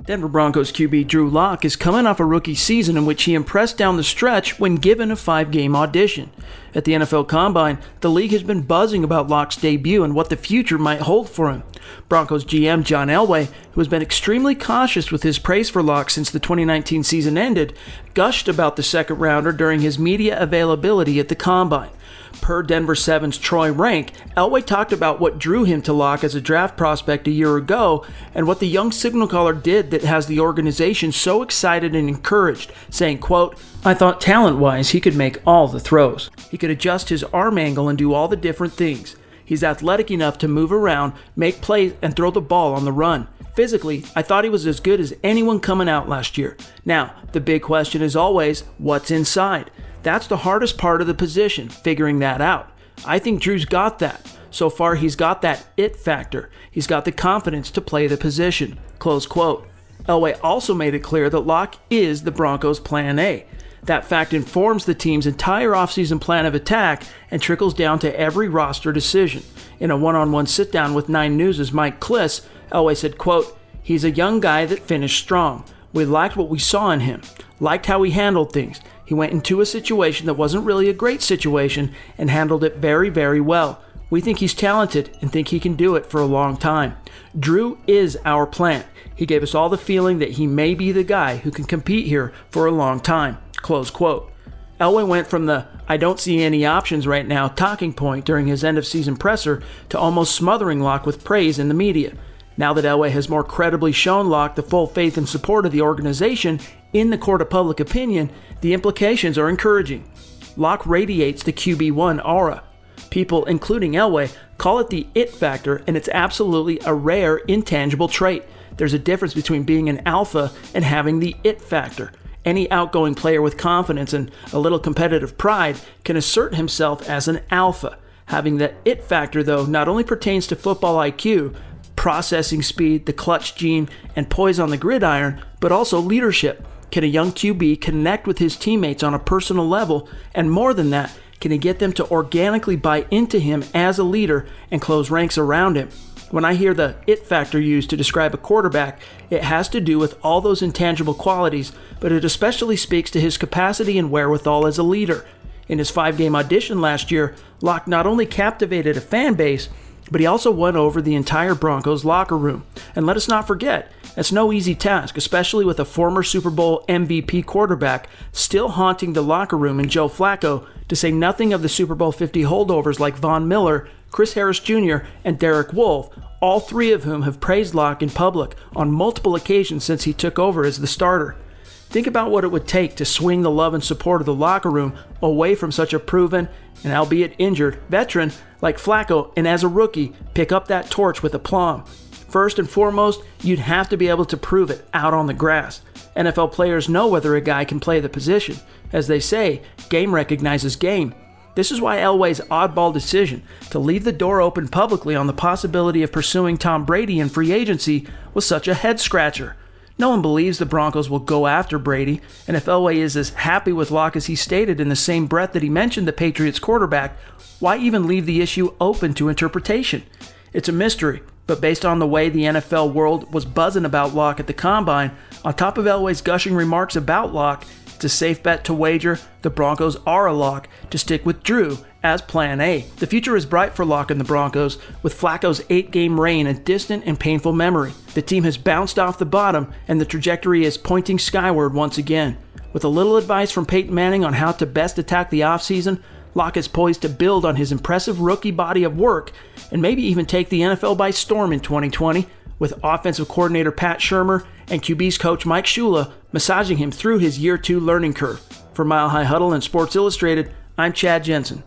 Denver Broncos QB Drew Lock is coming off a rookie season in which he impressed down the stretch when given a 5-game audition. At the NFL Combine, the league has been buzzing about Lock's debut and what the future might hold for him. Broncos GM John Elway, who has been extremely cautious with his praise for Lock since the 2019 season ended, gushed about the second rounder during his media availability at the Combine. Per Denver 7's Troy Rank, Elway talked about what drew him to Lock as a draft prospect a year ago and what the young signal caller did that has the organization so excited and encouraged, saying, quote, "I thought talent-wise he could make all the throws. He could adjust his arm angle and do all the different things. He's athletic enough to move around, make plays, and throw the ball on the run. Physically, I thought he was as good as anyone coming out last year. Now, the big question is always, what's inside? That's the hardest part of the position, figuring that out. I think Drew's got that. So far, he's got that it factor. He's got the confidence to play the position." Close quote. Elway also made it clear that Lock is the Broncos' plan A. That fact informs the team's entire offseason plan of attack and trickles down to every roster decision. In a one-on-one sit-down with 9 News' Mike Kliss, Elway said, quote, "He's a young guy that finished strong. We liked what we saw in him, liked how he handled things. He went into a situation that wasn't really a great situation and handled it very, very well. We think he's talented and think he can do it for a long time. Drew is our plan. He gave us all the feeling that he may be the guy who can compete here for a long time." Close quote. Elway went from the "I don't see any options right now" talking point during his end-of-season presser to almost smothering Lock with praise in the media. Now that Elway has more credibly shown Lock the full faith and support of the organization in the court of public opinion, the implications are encouraging. Lock radiates the QB1 aura. People, including Elway, call it the it factor, and it's absolutely a rare, intangible trait. There's a difference between being an alpha and having the it factor. Any outgoing player with confidence and a little competitive pride can assert himself as an alpha. Having the it factor, though, not only pertains to football IQ, processing speed, the clutch gene, and poise on the gridiron, but also leadership. Can a young QB connect with his teammates on a personal level? And more than that, can he get them to organically buy into him as a leader and close ranks around him? When I hear the it factor used to describe a quarterback, it has to do with all those intangible qualities, but it especially speaks to his capacity and wherewithal as a leader. In his 5-game audition last year, Lock not only captivated a fan base, but he also won over the entire Broncos locker room. And let us not forget, it's no easy task, especially with a former Super Bowl MVP quarterback still haunting the locker room in Joe Flacco, to say nothing of the Super Bowl 50 holdovers like Von Miller, Chris Harris Jr., and Derek Wolfe, all 3 of whom have praised Lock in public on multiple occasions since he took over as the starter. Think about what it would take to swing the love and support of the locker room away from such a proven, and albeit injured, veteran like Flacco, and as a rookie, pick up that torch with aplomb. First and foremost, you'd have to be able to prove it out on the grass. NFL players know whether a guy can play the position. As they say, game recognizes game. This is why Elway's oddball decision to leave the door open publicly on the possibility of pursuing Tom Brady in free agency was such a head-scratcher. No one believes the Broncos will go after Brady, and if Elway is as happy with Lock as he stated in the same breath that he mentioned the Patriots quarterback, why even leave the issue open to interpretation? It's a mystery, but based on the way the NFL world was buzzing about Lock at the Combine, on top of Elway's gushing remarks about Lock, it's a safe bet to wager the Broncos are a lock to stick with Drew as Plan A. The future is bright for Lock and the Broncos, with Flacco's 8-game reign a distant and painful memory. The team has bounced off the bottom, and the trajectory is pointing skyward once again. With a little advice from Peyton Manning on how to best attack the offseason, Lock is poised to build on his impressive rookie body of work and maybe even take the NFL by storm in 2020, with offensive coordinator Pat Shurmur and QB's coach Mike Shula massaging him through his year 2 learning curve. For Mile High Huddle and Sports Illustrated, I'm Chad Jensen.